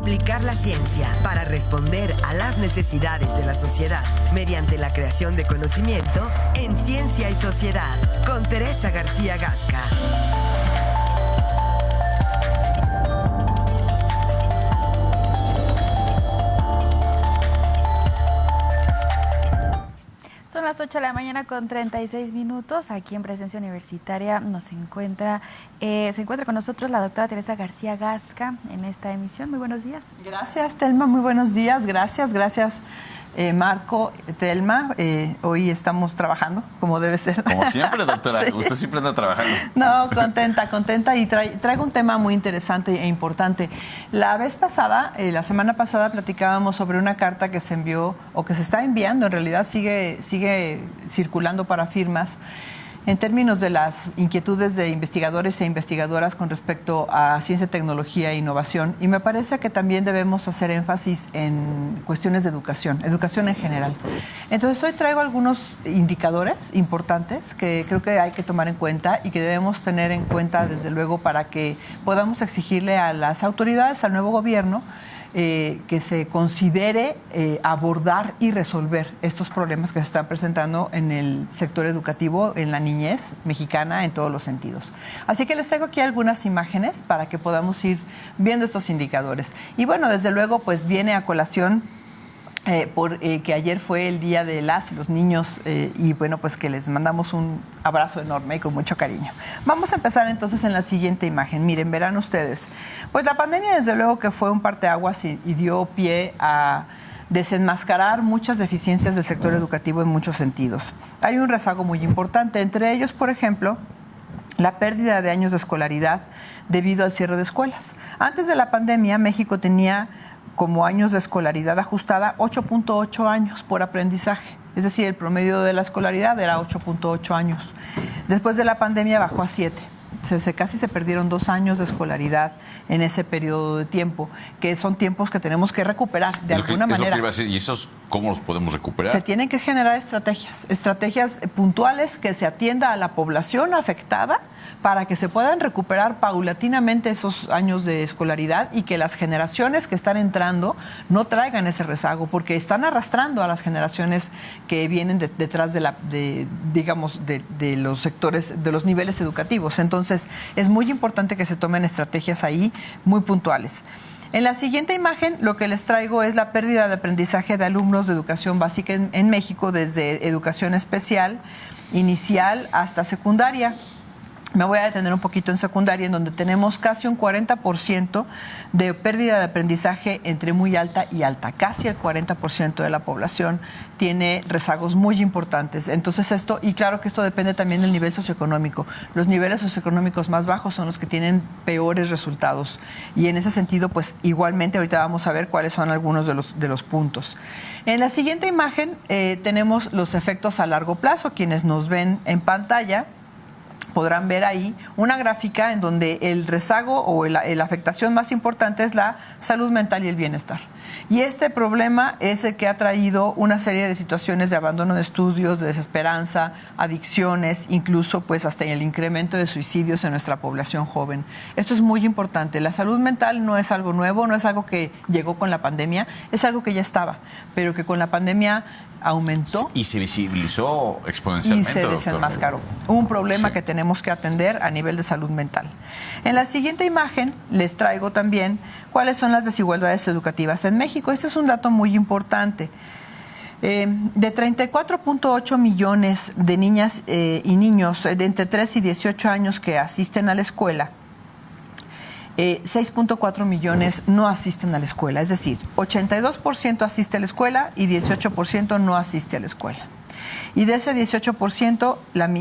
Aplicar la ciencia para responder a las necesidades de la sociedad mediante la creación de conocimiento en Ciencia y Sociedad, con Teresa García Gasca. Son las 8 de la mañana con 36 minutos. Aquí en Presencia Universitaria se encuentra con nosotros la doctora Teresa García Gasca en esta emisión. Muy buenos días. Gracias, Telma. Muy buenos días. Gracias. Marco, Telma, hoy estamos trabajando como debe ser. Como siempre, doctora, sí. Usted siempre anda trabajando. No, contenta y traigo un tema muy interesante e importante. La semana pasada platicábamos sobre una carta que se envió o que se está enviando, en realidad sigue circulando para firmas, en términos de las inquietudes de investigadores e investigadoras con respecto a ciencia, tecnología e innovación. Y me parece que también debemos hacer énfasis en cuestiones de educación en general. Entonces, hoy traigo algunos indicadores importantes que creo que hay que tomar en cuenta y que debemos tener en cuenta, desde luego, para que podamos exigirle a las autoridades, al nuevo gobierno, que se considere abordar y resolver estos problemas que se están presentando en el sector educativo, en la niñez mexicana, en todos los sentidos. Así que les traigo aquí algunas imágenes para que podamos ir viendo estos indicadores. Y bueno, desde luego, pues viene a colación que ayer fue el Día de las y los niños y bueno, pues que les mandamos un abrazo enorme y con mucho cariño. Vamos a empezar entonces en la siguiente imagen. Miren, verán ustedes, pues la pandemia desde luego que fue un parteaguas y dio pie a desenmascarar muchas deficiencias del sector educativo en muchos sentidos. Hay un rezago muy importante, entre ellos, por ejemplo, la pérdida de años de escolaridad debido al cierre de escuelas. Antes de la pandemia, México tenía como años de escolaridad ajustada 8.8 años por aprendizaje. Es decir, el promedio de la escolaridad era 8.8 años. Después de la pandemia bajó a 7. Casi se perdieron 2 años de escolaridad en ese periodo de tiempo, que son tiempos que tenemos que recuperar de alguna manera. Es lo que iba a decir. ¿Y esos cómo los podemos recuperar? Se tienen que generar estrategias puntuales que se atienda a la población afectada para que se puedan recuperar paulatinamente esos años de escolaridad y que las generaciones que están entrando no traigan ese rezago, porque están arrastrando a las generaciones que vienen detrás de los sectores, de los niveles educativos. Entonces, es muy importante que se tomen estrategias ahí muy puntuales. En la siguiente imagen, lo que les traigo es la pérdida de aprendizaje de alumnos de educación básica en México, desde educación especial, inicial hasta secundaria. Me voy a detener un poquito en secundaria, en donde tenemos casi un 40% de pérdida de aprendizaje entre muy alta y alta. Casi el 40% de la población tiene rezagos muy importantes. Entonces y claro que esto depende también del nivel socioeconómico. Los niveles socioeconómicos más bajos son los que tienen peores resultados. Y en ese sentido, pues igualmente ahorita vamos a ver cuáles son algunos de los puntos. En la siguiente imagen tenemos los efectos a largo plazo. Quienes nos ven en pantalla podrán ver ahí una gráfica en donde el rezago o la afectación más importante es la salud mental y el bienestar. Y este problema es el que ha traído una serie de situaciones de abandono de estudios, de desesperanza, adicciones, incluso pues hasta el incremento de suicidios en nuestra población joven. Esto es muy importante. La salud mental no es algo nuevo, no es algo que llegó con la pandemia, es algo que ya estaba, pero que con la pandemia aumentó. Y se visibilizó exponencialmente. Y se desenmascaró. Un problema que tenemos que atender a nivel de salud mental. En la siguiente imagen les traigo también cuáles son las desigualdades educativas en México. Este es un dato muy importante. De 34.8 millones de niñas y niños de entre 3 y 18 años que asisten a la escuela, 6.4 millones no asisten a la escuela, es decir, 82% asiste a la escuela y 18% no asiste a la escuela. Y de ese 18%,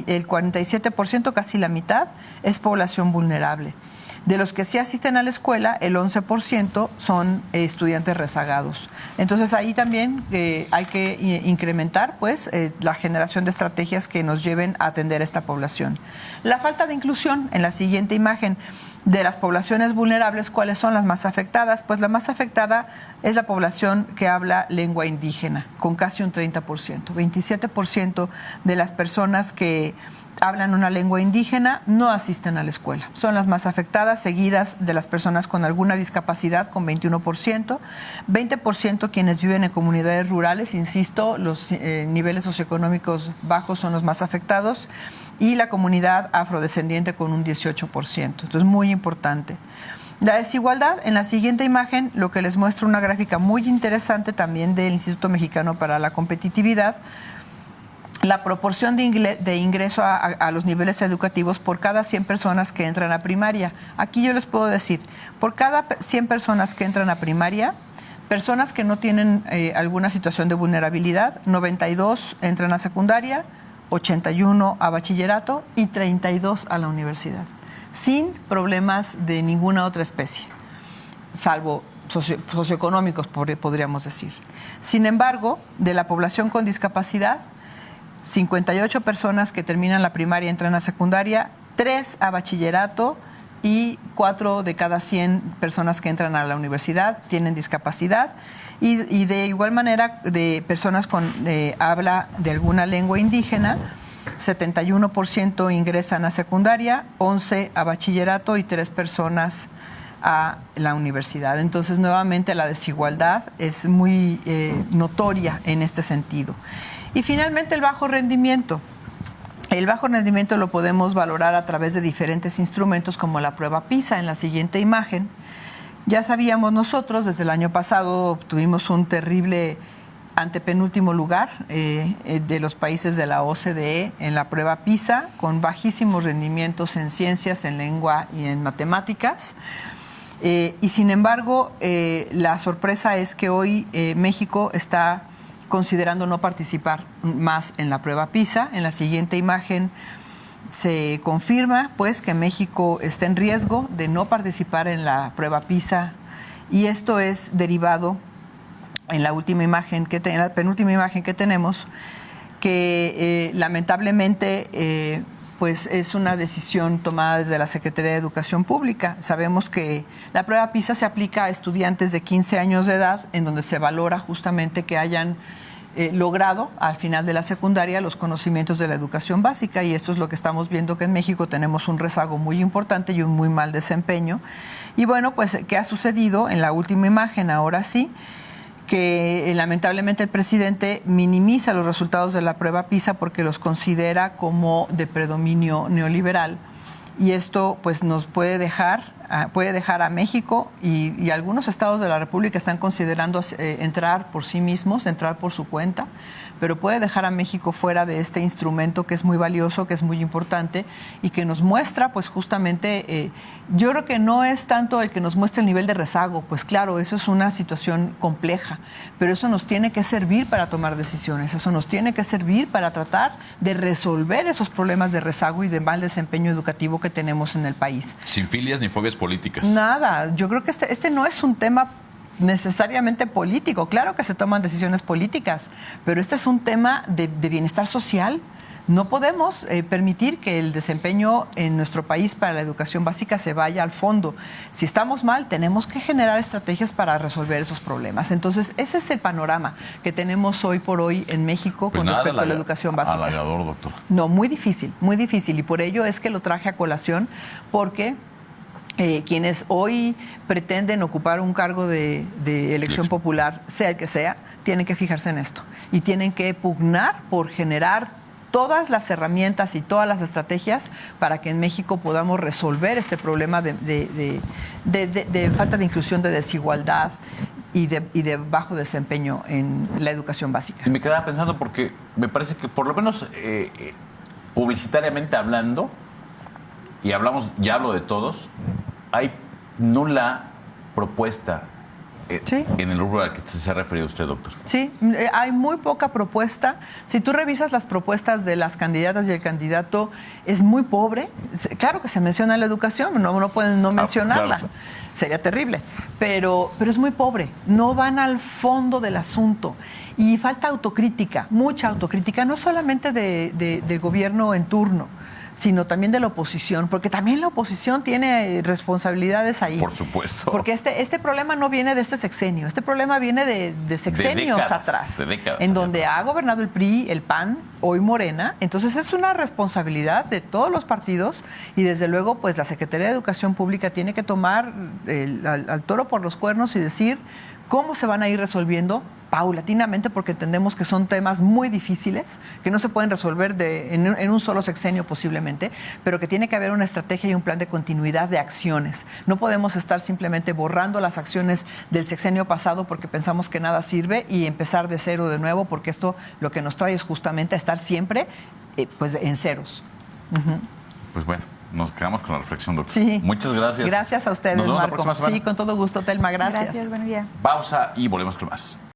el 47%, casi la mitad, es población vulnerable. De los que sí asisten a la escuela, el 11% son estudiantes rezagados. Entonces ahí también hay que incrementar la generación de estrategias que nos lleven a atender a esta población. La falta de inclusión, en la siguiente imagen, de las poblaciones vulnerables, ¿cuáles son las más afectadas? Pues la más afectada es la población que habla lengua indígena, con casi un 30%. 27% de las personas que hablan una lengua indígena, no asisten a la escuela. Son las más afectadas, seguidas de las personas con alguna discapacidad, con 21%, 20% quienes viven en comunidades rurales, insisto, los niveles socioeconómicos bajos son los más afectados, y la comunidad afrodescendiente con un 18%. Entonces, muy importante. La desigualdad, en la siguiente imagen, lo que les muestro una gráfica muy interesante también del Instituto Mexicano para la Competitividad, la proporción de ingreso a los niveles educativos por cada 100 personas que entran a primaria. Aquí yo les puedo decir, por cada 100 personas que entran a primaria, personas que no tienen alguna situación de vulnerabilidad, 92 entran a secundaria, 81 a bachillerato y 32 a la universidad, sin problemas de ninguna otra especie, salvo socioeconómicos, podríamos decir. Sin embargo, de la población con discapacidad, 58 personas que terminan la primaria entran a secundaria, 3 a bachillerato y 4 de cada 100 personas que entran a la universidad tienen discapacidad. Y de igual manera, de personas con habla de alguna lengua indígena, 71% ingresan a secundaria, 11 a bachillerato y 3 personas a la universidad. Entonces, nuevamente, la desigualdad es muy notoria en este sentido. Y finalmente, el bajo rendimiento. El bajo rendimiento lo podemos valorar a través de diferentes instrumentos como la prueba PISA en la siguiente imagen. Ya sabíamos nosotros, desde el año pasado obtuvimos un terrible antepenúltimo lugar de los países de la OCDE en la prueba PISA, con bajísimos rendimientos en ciencias, en lengua y en matemáticas. Y sin embargo, la sorpresa es que hoy México está considerando no participar más en la prueba PISA. En la siguiente imagen se confirma pues que México está en riesgo de no participar en la prueba PISA, y esto es derivado en la última imagen en la penúltima imagen que tenemos, que lamentablemente pues es una decisión tomada desde la Secretaría de Educación Pública. Sabemos que la prueba PISA se aplica a estudiantes de 15 años de edad, en donde se valora justamente que hayan logrado al final de la secundaria los conocimientos de la educación básica, y esto es lo que estamos viendo, que en México tenemos un rezago muy importante y un muy mal desempeño. Y bueno, pues, ¿qué ha sucedido? En la última imagen, ahora sí, que lamentablemente el presidente minimiza los resultados de la prueba PISA porque los considera como de predominio neoliberal, y esto pues nos puede dejar a México, y algunos estados de la República están considerando entrar por sí mismos, entrar por su cuenta, pero puede dejar a México fuera de este instrumento que es muy valioso, que es muy importante y que nos muestra pues justamente, yo creo que no es tanto el que nos muestre el nivel de rezago, pues claro, eso es una situación compleja, pero eso nos tiene que servir para tomar decisiones, eso nos tiene que servir para tratar de resolver esos problemas de rezago y de mal desempeño educativo que tenemos en el país. Sin filias ni fobias políticas. Nada, yo creo que este no es un tema necesariamente político. Claro que se toman decisiones políticas, pero este es un tema de bienestar social. No podemos permitir que el desempeño en nuestro país para la educación básica se vaya al fondo. Si estamos mal, tenemos que generar estrategias para resolver esos problemas. Entonces, ese es el panorama que tenemos hoy por hoy en México con respecto a la educación básica. Halagador, doctor. No, muy difícil, y por ello es que lo traje a colación, porque quienes hoy pretenden ocupar un cargo de elección popular, sea el que sea, tienen que fijarse en esto y tienen que pugnar por generar todas las herramientas y todas las estrategias para que en México podamos resolver este problema de falta de inclusión, de desigualdad y de bajo desempeño en la educación básica. Me quedaba pensando porque me parece que por lo menos publicitariamente hablando, y ya hablo de todos, hay nula propuesta en el rubro al que se ha referido usted, doctor. Sí, hay muy poca propuesta. Si tú revisas las propuestas de las candidatas y el candidato, es muy pobre. Claro que se menciona la educación, no pueden no mencionarla. Claro. Sería terrible, pero es muy pobre. No van al fondo del asunto. Y falta autocrítica, mucha autocrítica, no solamente del gobierno en turno, sino también de la oposición, porque también la oposición tiene responsabilidades ahí. Por supuesto. Porque este problema no viene de este sexenio, este problema viene de sexenios atrás, de décadas en donde ha gobernado el PRI, el PAN hoy Morena. Entonces es una responsabilidad de todos los partidos y desde luego pues la Secretaría de Educación Pública tiene que tomar al toro por los cuernos y decir cómo se van a ir resolviendo paulatinamente, porque entendemos que son temas muy difíciles, que no se pueden resolver en un solo sexenio posiblemente, pero que tiene que haber una estrategia y un plan de continuidad de acciones. No podemos estar simplemente borrando las acciones del sexenio pasado porque pensamos que nada sirve y empezar de cero de nuevo, porque esto lo que nos trae es justamente a estar siempre pues en ceros. Pues bueno, nos quedamos con la reflexión, doctor. Sí. Muchas gracias. Gracias a ustedes, Nos vemos Marco. la próxima semana. Sí, con todo gusto, Telma. Gracias. Gracias, buen día. Pausa y volvemos con más.